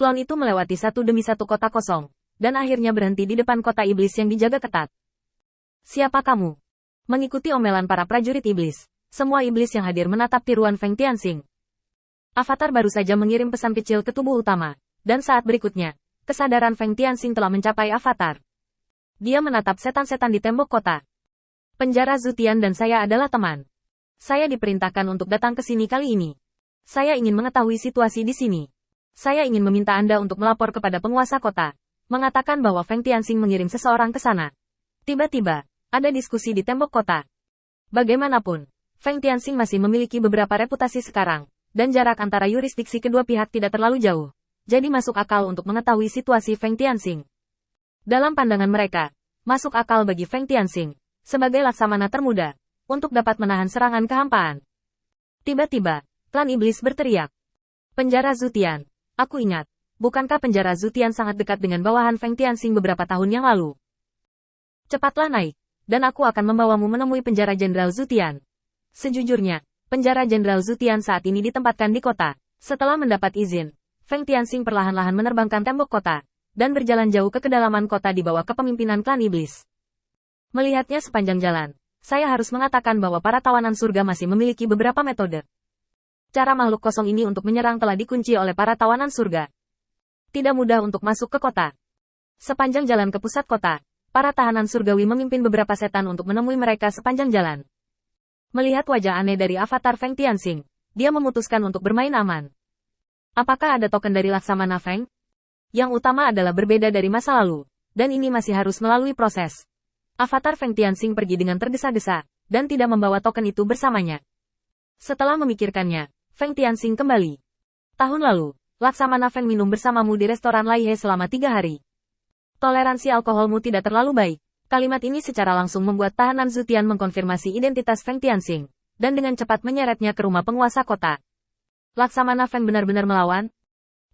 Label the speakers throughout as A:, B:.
A: Klon itu melewati satu demi satu kota kosong, dan akhirnya berhenti di depan kota iblis yang dijaga ketat. Siapa kamu? Mengikuti omelan para prajurit iblis, semua iblis yang hadir menatap tiruan Feng Tianxing. Avatar baru saja mengirim pesan kecil ke tubuh utama, dan saat berikutnya, kesadaran Feng Tianxing telah mencapai Avatar. Dia menatap setan-setan di tembok kota. Penjara Zutian dan saya adalah teman. Saya diperintahkan untuk datang ke sini kali ini. Saya ingin mengetahui situasi di sini. Saya ingin meminta Anda untuk melapor kepada penguasa kota, mengatakan bahwa Feng Tianxing mengirim seseorang ke sana. Tiba-tiba, ada diskusi di tembok kota. Bagaimanapun, Feng Tianxing masih memiliki beberapa reputasi sekarang, dan jarak antara yurisdiksi kedua pihak tidak terlalu jauh. Jadi masuk akal untuk mengetahui situasi Feng Tianxing. Dalam pandangan mereka, masuk akal bagi Feng Tianxing, sebagai laksamana termuda, untuk dapat menahan serangan kehampaan. Tiba-tiba, klan iblis berteriak. Penjara Zutian. Aku ingat, bukankah penjara Zutian sangat dekat dengan bawahan Feng Tianxing beberapa tahun yang lalu? Cepatlah naik, dan aku akan membawamu menemui penjara Jenderal Zutian. Sejujurnya, penjara Jenderal Zutian saat ini ditempatkan di kota. Setelah mendapat izin, Feng Tianxing perlahan-lahan menerbangkan tembok kota, dan berjalan jauh ke kedalaman kota di bawah kepemimpinan klan iblis. Melihatnya sepanjang jalan, saya harus mengatakan bahwa para tawanan surga masih memiliki beberapa metode. Cara makhluk kosong ini untuk menyerang telah dikunci oleh para tawanan surga. Tidak mudah untuk masuk ke kota. Sepanjang jalan ke pusat kota, para tahanan surgawi memimpin beberapa setan untuk menemui mereka sepanjang jalan. Melihat wajah aneh dari avatar Feng Tianxing, dia memutuskan untuk bermain aman. Apakah ada token dari Laksamana Feng? Yang utama adalah berbeda dari masa lalu, dan ini masih harus melalui proses. Avatar Feng Tianxing pergi dengan tergesa-gesa, dan tidak membawa token itu bersamanya. Setelah memikirkannya, Feng Tianxing kembali. Tahun lalu, Laksamana Feng minum bersamamu di restoran Laihe selama 3 hari. Toleransi alkoholmu tidak terlalu baik. Kalimat ini secara langsung membuat tahanan Zutian mengkonfirmasi identitas Feng Tianxing, dan dengan cepat menyeretnya ke rumah penguasa kota. Laksamana Feng benar-benar melawan?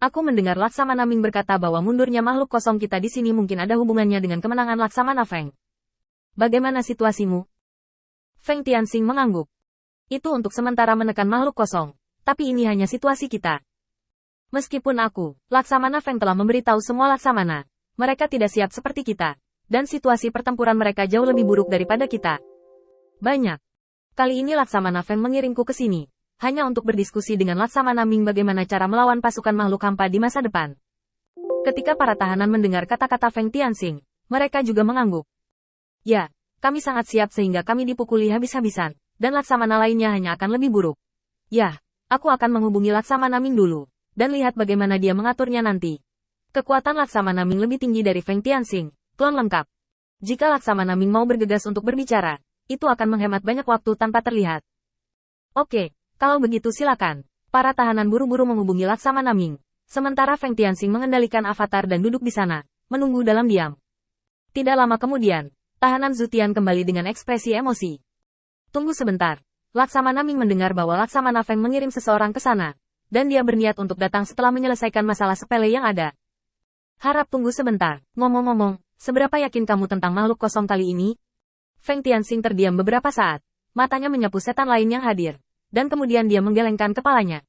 A: Aku mendengar Laksamana Ming berkata bahwa mundurnya makhluk kosong kita di sini mungkin ada hubungannya dengan kemenangan Laksamana Feng. Bagaimana situasimu? Feng Tianxing mengangguk. Itu untuk sementara menekan makhluk kosong. Tapi ini hanya situasi kita. Meskipun aku, Laksamana Feng telah memberitahu semua Laksamana, mereka tidak siap seperti kita, dan situasi pertempuran mereka jauh lebih buruk daripada kita. Banyak. Kali ini Laksamana Feng mengirimku ke sini, hanya untuk berdiskusi dengan Laksamana Ming bagaimana cara melawan pasukan makhluk hampa di masa depan. Ketika para tahanan mendengar kata-kata Feng Tianxing, mereka juga mengangguk. Ya, kami sangat siap sehingga kami dipukuli habis-habisan, dan Laksamana lainnya hanya akan lebih buruk. Ya. Aku akan menghubungi Laksamana Ming dulu, dan lihat bagaimana dia mengaturnya nanti. Kekuatan Laksamana Ming lebih tinggi dari Feng Tianxing, klon lengkap. Jika Laksamana Ming mau bergegas untuk berbicara, itu akan menghemat banyak waktu tanpa terlihat. Oke, kalau begitu silakan. Para tahanan buru-buru menghubungi Laksamana Ming, sementara Feng Tianxing mengendalikan avatar dan duduk di sana, menunggu dalam diam. Tidak lama kemudian, tahanan Zutian kembali dengan ekspresi emosi. Tunggu sebentar. Laksamana Ming mendengar bahwa Laksamana Feng mengirim seseorang ke sana, dan dia berniat untuk datang setelah menyelesaikan masalah sepele yang ada. Harap tunggu sebentar. Ngomong-ngomong, seberapa yakin kamu tentang makhluk kosong kali ini? Feng Tianxing terdiam beberapa saat, matanya menyapu setan lain yang hadir, dan kemudian dia menggelengkan kepalanya.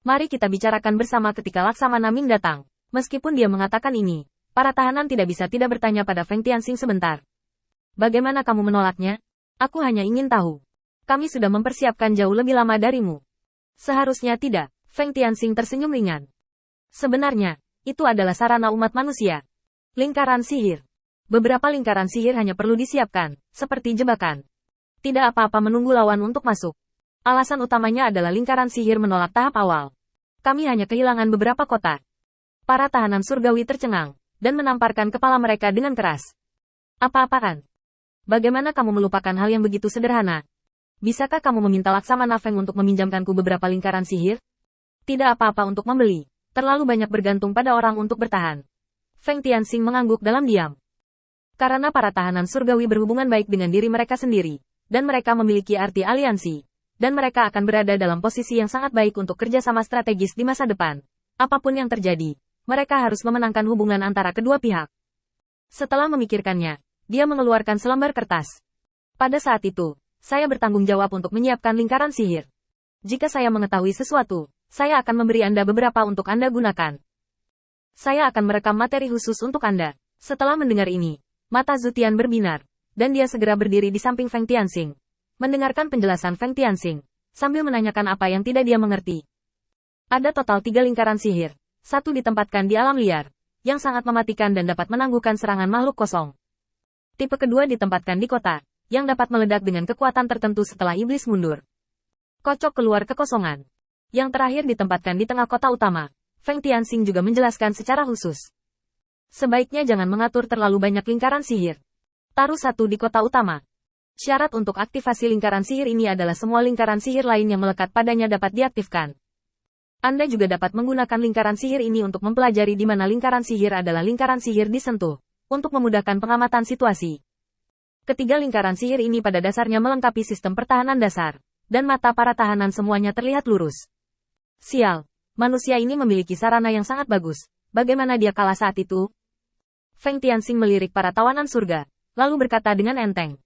A: Mari kita bicarakan bersama ketika Laksamana Ming datang. Meskipun dia mengatakan ini, para tahanan tidak bisa tidak bertanya pada Feng Tianxing sebentar. Bagaimana kamu menolaknya? Aku hanya ingin tahu. Kami sudah mempersiapkan jauh lebih lama darimu. Seharusnya tidak, Feng Tianxing tersenyum ringan. Sebenarnya, itu adalah sarana umat manusia. Lingkaran sihir. Beberapa lingkaran sihir hanya perlu disiapkan, seperti jebakan. Tidak apa-apa menunggu lawan untuk masuk. Alasan utamanya adalah lingkaran sihir menolak tahap awal. Kami hanya kehilangan beberapa kota. Para tahanan surgawi tercengang, dan menamparkan kepala mereka dengan keras. Apa-apaan? Bagaimana kamu melupakan hal yang begitu sederhana? Bisakah kamu meminta Laksamana Feng untuk meminjamkanku beberapa lingkaran sihir? Tidak apa-apa untuk membeli. Terlalu banyak bergantung pada orang untuk bertahan. Feng Tianxing mengangguk dalam diam. Karena para tahanan surgawi berhubungan baik dengan diri mereka sendiri, dan mereka memiliki arti aliansi, dan mereka akan berada dalam posisi yang sangat baik untuk kerjasama strategis di masa depan. Apapun yang terjadi, mereka harus memenangkan hubungan antara kedua pihak. Setelah memikirkannya, dia mengeluarkan selembar kertas. Pada saat itu, saya bertanggung jawab untuk menyiapkan lingkaran sihir. Jika saya mengetahui sesuatu, saya akan memberi Anda beberapa untuk Anda gunakan. Saya akan merekam materi khusus untuk Anda. Setelah mendengar ini, mata Zutian berbinar, dan dia segera berdiri di samping Feng Tianxing. Mendengarkan penjelasan Feng Tianxing, sambil menanyakan apa yang tidak dia mengerti. Ada total 3 lingkaran sihir. Satu ditempatkan di alam liar, yang sangat mematikan dan dapat menangguhkan serangan makhluk kosong. Tipe kedua ditempatkan di kota, yang dapat meledak dengan kekuatan tertentu setelah iblis mundur. Kocok keluar kekosongan. Yang terakhir ditempatkan di tengah kota utama. Feng Tianxing juga menjelaskan secara khusus. Sebaiknya jangan mengatur terlalu banyak lingkaran sihir. Taruh satu di kota utama. Syarat untuk aktivasi lingkaran sihir ini adalah semua lingkaran sihir lain yang melekat padanya dapat diaktifkan. Anda juga dapat menggunakan lingkaran sihir ini untuk mempelajari di mana lingkaran sihir adalah lingkaran sihir disentuh, untuk memudahkan pengamatan situasi. Ketiga lingkaran sihir ini pada dasarnya melengkapi sistem pertahanan dasar, dan mata para tahanan semuanya terlihat lurus. Sial. Manusia ini memiliki sarana yang sangat bagus. Bagaimana dia kalah saat itu? Feng Tianxing melirik para tawanan surga, lalu berkata dengan enteng.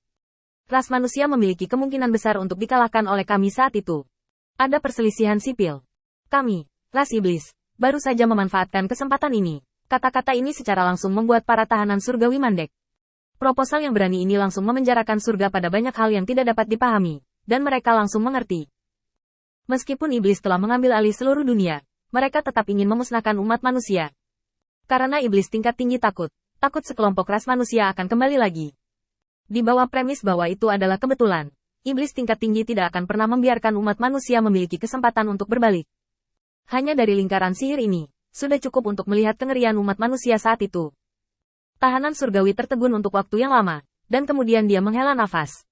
A: Ras manusia memiliki kemungkinan besar untuk dikalahkan oleh kami saat itu. Ada perselisihan sipil. Kami, ras iblis, baru saja memanfaatkan kesempatan ini. Kata-kata ini secara langsung membuat para tahanan surgawi mandek. Proposal yang berani ini langsung memenjarakan surga pada banyak hal yang tidak dapat dipahami, dan mereka langsung mengerti. Meskipun iblis telah mengambil alih seluruh dunia, mereka tetap ingin memusnahkan umat manusia. Karena iblis tingkat tinggi takut sekelompok ras manusia akan kembali lagi. Di bawah premis bahwa itu adalah kebetulan, iblis tingkat tinggi tidak akan pernah membiarkan umat manusia memiliki kesempatan untuk berbalik. Hanya dari lingkaran sihir ini, sudah cukup untuk melihat kengerian umat manusia saat itu. Tahanan surgawi tertegun untuk waktu yang lama, dan kemudian dia menghela nafas.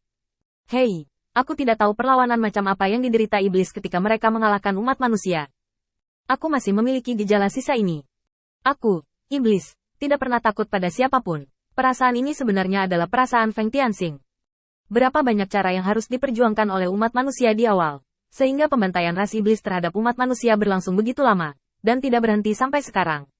A: Hei! Aku tidak tahu perlawanan macam apa yang diderita iblis ketika mereka mengalahkan umat manusia. Aku masih memiliki gejala sisa ini. Aku, iblis, tidak pernah takut pada siapapun. Perasaan ini sebenarnya adalah perasaan Feng Tianxing. Berapa banyak cara yang harus diperjuangkan oleh umat manusia di awal, sehingga pembantaian ras iblis terhadap umat manusia berlangsung begitu lama, dan tidak berhenti sampai sekarang.